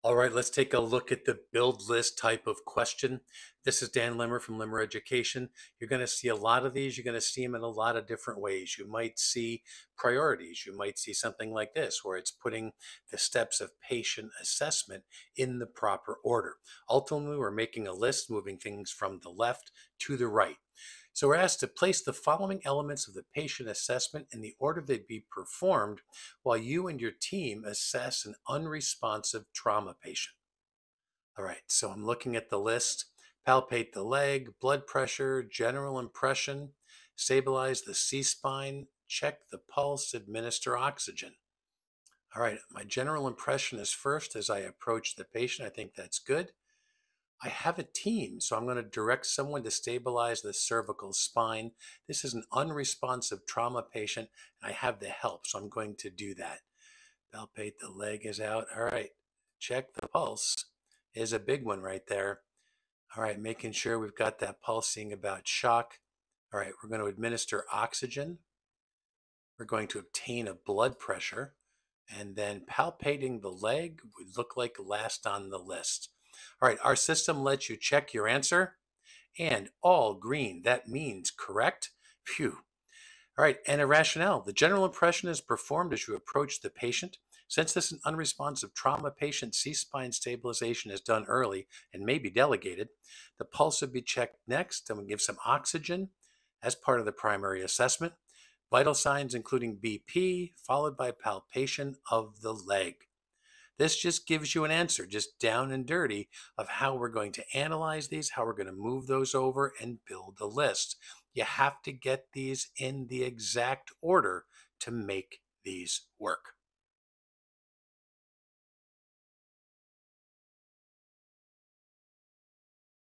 All right, let's take a look at the build list type of question. This is Dan Limmer from Limmer Education. You're going to see a lot of these. You're going to see them in a lot of different ways. You might see priorities. You might see something like this, where it's putting the steps of patient assessment in the proper order. Ultimately, we're making a list, moving things from the left to the right. So we're asked to place the following elements of the patient assessment in the order they'd be performed while you and your team assess an unresponsive trauma patient. All right, so I'm looking at the list. Palpate the leg, blood pressure, general impression, stabilize the C-spine, check the pulse, administer oxygen. All right, my general impression is first as I approach the patient. I think that's good. I have a team, so I'm going to direct someone to stabilize the cervical spine. This is an unresponsive trauma patient, and I have the help, so I'm going to do that. Palpate, the leg is out. All right, check the pulse is a big one right there. All right, making sure we've got that pulsing about shock. All right, we're going to administer oxygen. We're going to obtain a blood pressure, and then palpating the leg would look like last on the list. All right, our system lets you check your answer and all green. That means correct. Phew. All right, and a rationale. The general impression is performed as you approach the patient. Since this is an unresponsive trauma patient, C-spine stabilization is done early and may be delegated. The pulse would be checked next, and we give some oxygen as part of the primary assessment. Vital signs including BP, followed by palpation of the leg. This just gives you an answer, just down and dirty, of how we're going to analyze these, how we're going to move those over and build a list. You have to get these in the exact order to make these work.